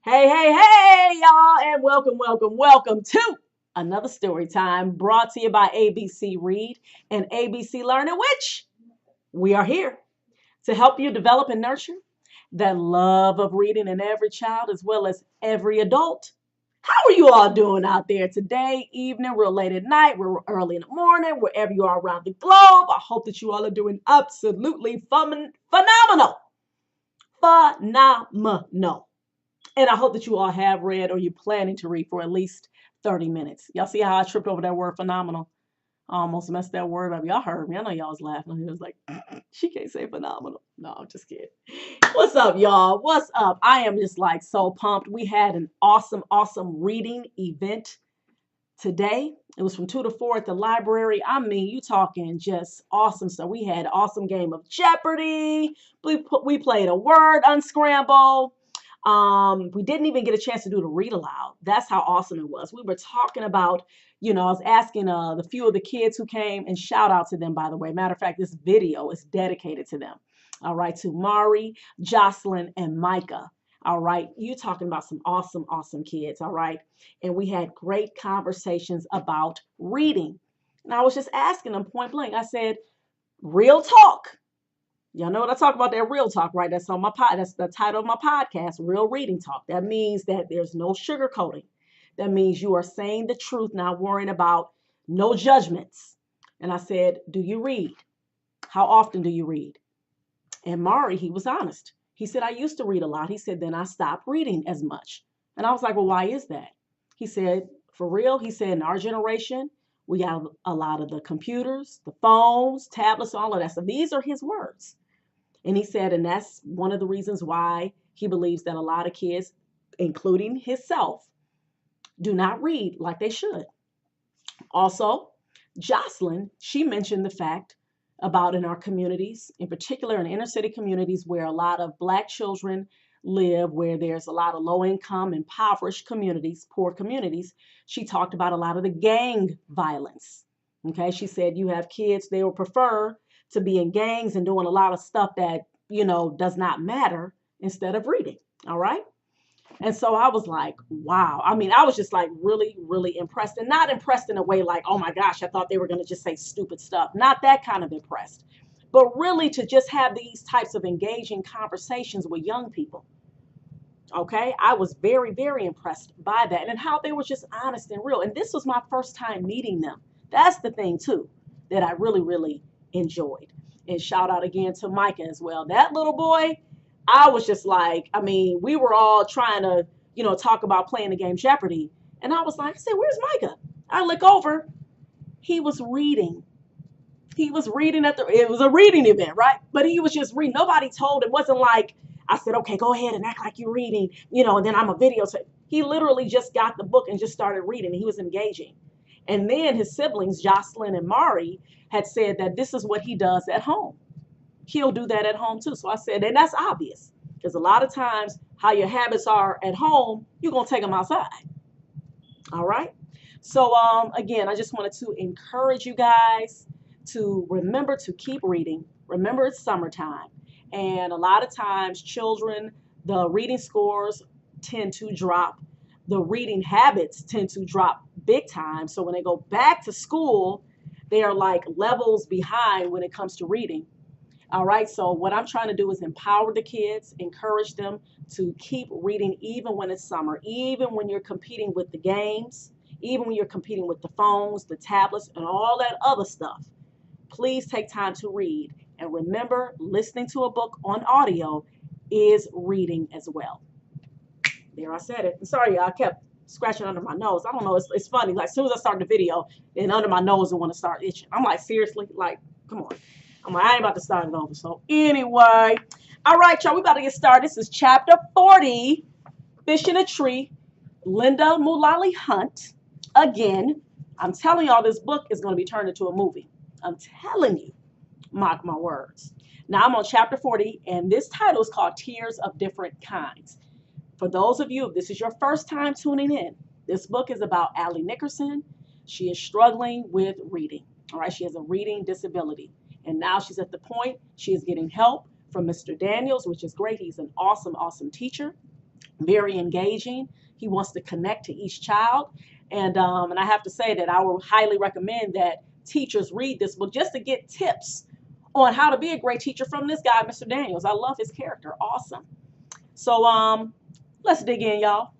Hey, hey, hey, y'all, and welcome to another story time brought to you by ABC Read and ABC Learn, in which we are here to help you develop and nurture that love of reading in every child as well as every adult. How are you all doing out there today, evening, real late at night, real early in the morning, wherever you are around the globe? I hope that you all are doing absolutely phenomenal. Phenomenal. And I hope that you all have read or you're planning to read for at least 30 minutes. Y'all see how I tripped over that word phenomenal? I almost messed that word up. Y'all heard me. I know y'all was laughing. He was like, she can't say phenomenal. No, I'm just kidding. What's up, y'all? What's up? I am just like so pumped. We had an awesome reading event today. It was from 2 to 4 at the library. I mean, you talking just awesome stuff. We had an awesome game of Jeopardy. We played a word unscramble. We didn't even get a chance to do the read aloud. That's how awesome it was. We were talking about, I was asking the few of the kids who came, and shout out to them, by the way. Matter of fact, this video is dedicated to them. All right, to Mari, Jocelyn, and Micah. All right, you talking about some awesome kids. All right, and we had great conversations about reading. And I was just asking them point blank. I said, real talk. Y'all know what I talk about, that real talk, right? That's on my pod. That's the title of my podcast, Real Reading Talk. That means that there's no sugarcoating. That means you are saying the truth, not worrying about no judgments. And I said, do you read? How often do you read? And Mari, he was honest. He said, I used to read a lot. He said, then I stopped reading as much. And I was like, well, why is that? He said, for real, he said, in our generation, we got a lot of the computers, the phones, tablets, all of that. So these are his words. And he said, and that's one of the reasons why he believes that a lot of kids, including himself, do not read like they should. Also, Jocelyn, she mentioned the fact about in our communities, in particular in inner city communities where a lot of Black children live, where there's a lot of low income, impoverished communities, poor communities. She talked about a lot of the gang violence. Okay, she said you have kids, they would prefer to be in gangs and doing a lot of stuff that, does not matter instead of reading. All right. And so I was like, wow. I mean, I was just like really impressed, and not impressed in a way like, oh my gosh, I thought they were going to just say stupid stuff. Not that kind of impressed, but really to just have these types of engaging conversations with young people. Okay. I was very impressed by that and how they were just honest and real. And this was my first time meeting them. That's the thing, too, that I really enjoyed. And shout out again to Micah as well. That little boy, I was just like, I mean, we were all trying to, talk about playing the game Jeopardy. And I was like, I said, where's Micah? I look over. He was reading. He was reading it was a reading event, right? But he was just reading. Nobody told him. It wasn't like I said, okay, go ahead and act like you're reading, and then I'm a videotape. He literally just got the book and just started reading. He was engaging. And then his siblings, Jocelyn and Mari, had said that this is what he does at home. He'll do that at home too. So I said, and that's obvious because a lot of times how your habits are at home, you're going to take them outside. All right. So again, I just wanted to encourage you guys to remember to keep reading. Remember, it's summertime. And a lot of times children, the reading scores tend to drop. The reading habits tend to drop big time. So when they go back to school, they are like levels behind when it comes to reading. All right. So what I'm trying to do is empower the kids, encourage them to keep reading even when it's summer, even when you're competing with the games, even when you're competing with the phones, the tablets, and all that other stuff. Please take time to read. And remember, listening to a book on audio is reading as well. There, I said it. I'm sorry, I kept scratching under my nose. I don't know. It's funny. Like, as soon as I start the video, and under my nose, I want to start itching. I'm like, seriously? Like, come on. I'm like, I ain't about to start it over. So, anyway. All right, y'all. We about to get started. This is chapter 40, Fish in a Tree, Linda Mullally Hunt. Again, I'm telling y'all, this book is going to be turned into a movie. I'm telling you. Mark my words. Now, I'm on chapter 40, and this title is called Tears of Different Kinds. For those of you, if this is your first time tuning in, this book is about Allie Nickerson. She is struggling with reading. All right, she has a reading disability. And now she's at the point she is getting help from Mr. Daniels, which is great. He's an awesome teacher. very engaging. He wants to connect to each child. And I have to say that I would highly recommend that teachers read this book just to get tips on how to be a great teacher from this guy, Mr. Daniels. I love his character. Awesome. So let's dig in, y'all.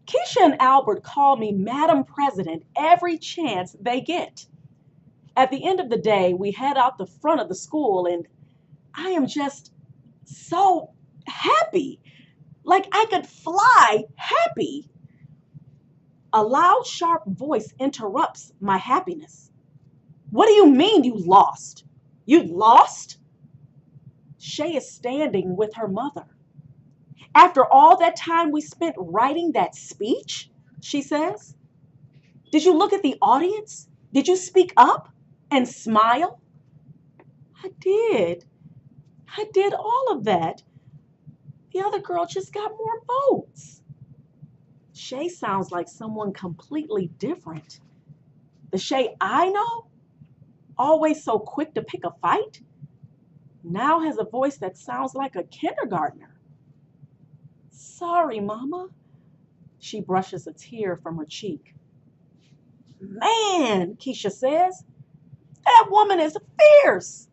Keisha and Albert call me Madam President every chance they get. At the end of the day, we head out the front of the school, and I am just so happy. Like I could fly happy. A loud, sharp voice interrupts my happiness. What do you mean you lost? You lost? Shay is standing with her mother. After all that time we spent writing that speech, she says, did you look at the audience? Did you speak up and smile? I did. I did all of that. The other girl just got more votes. Shay sounds like someone completely different. The Shay I know, always so quick to pick a fight, now has a voice that sounds like a kindergartner. Sorry, Mama. She brushes a tear from her cheek. Man, Keisha says, that woman is fierce.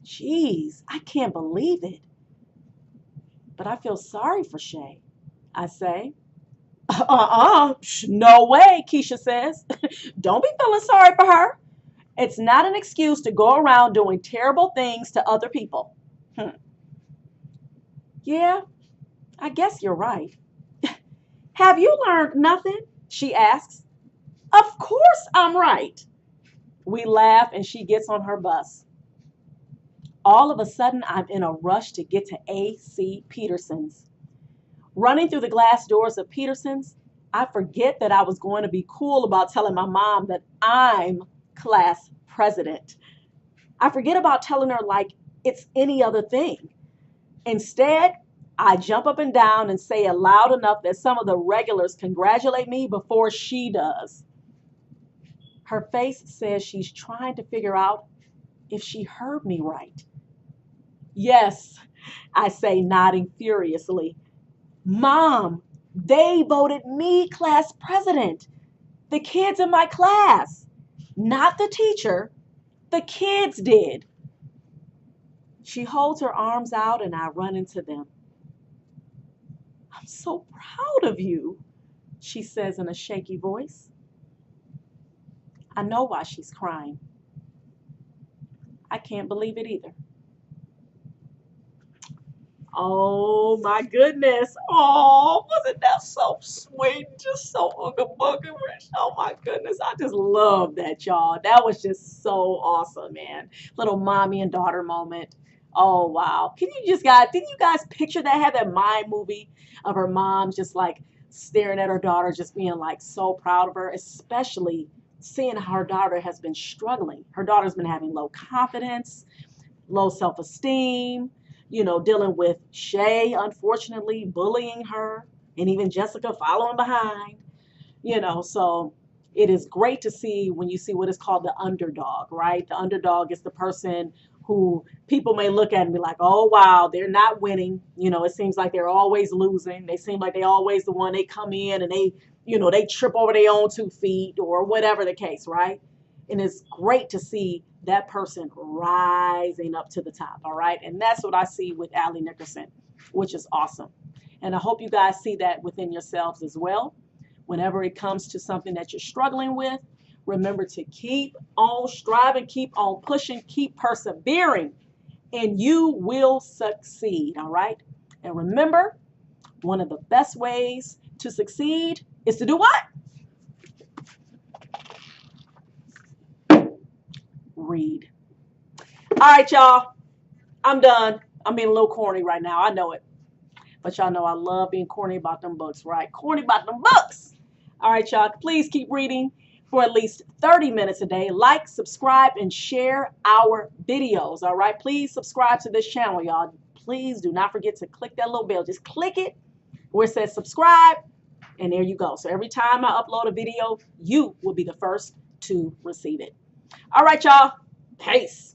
Jeez, I can't believe it. But I feel sorry for Shay, I say. No way, Keisha says. Don't be feeling sorry for her. It's not an excuse to go around doing terrible things to other people. Yeah, I guess you're right. Have you learned nothing? She asks. Of course I'm right. We laugh and she gets on her bus. All of a sudden, I'm in a rush to get to A.C. Peterson's. Running through the glass doors of Peterson's, I forget that I was going to be cool about telling my mom that I'm class president. I forget about telling her like it's any other thing. Instead, I jump up and down and say it loud enough that some of the regulars congratulate me before she does. Her face says she's trying to figure out if she heard me right. Yes, I say, nodding furiously. Mom, they voted me class president. The kids in my class. Not the teacher. The kids did. She holds her arms out and I run into them. I'm so proud of you, she says in a shaky voice. I know why she's crying. I can't believe it either. Oh my goodness. Oh, wasn't that so sweet? Just so rich. Oh my goodness. I just love that, y'all. That was just so awesome, man. Little mommy and daughter moment. Oh wow. Didn't you guys picture that? Have that mind movie of her mom just like staring at her daughter, just being like so proud of her, especially seeing how her daughter has been struggling. Her daughter's been having low confidence, low self-esteem, dealing with Shay, unfortunately, bullying her, and even Jessica following behind, so it is great to see when you see what is called the underdog, right? The underdog is the person who people may look at and be like, oh, wow, they're not winning. It seems like they're always losing. They seem like they always the one, they come in and they trip over their own 2 feet or whatever the case, right? And it's great to see that person rising up to the top, all right? And that's what I see with Allie Nickerson, which is awesome. And I hope you guys see that within yourselves as well. Whenever it comes to something that you're struggling with, remember to keep on striving, keep on pushing, keep persevering, and you will succeed, all right? And remember, one of the best ways to succeed is to do what? Read. All right, y'all. I'm done. I'm being a little corny right now. I know it. But y'all know I love being corny about them books, right? Corny about them books. All right, y'all. Please keep reading for at least 30 minutes a day. Like, subscribe, and share our videos, all right? Please subscribe to this channel, y'all. Please do not forget to click that little bell. Just click it where it says subscribe, and there you go. So every time I upload a video, you will be the first to receive it. All right, y'all. Peace.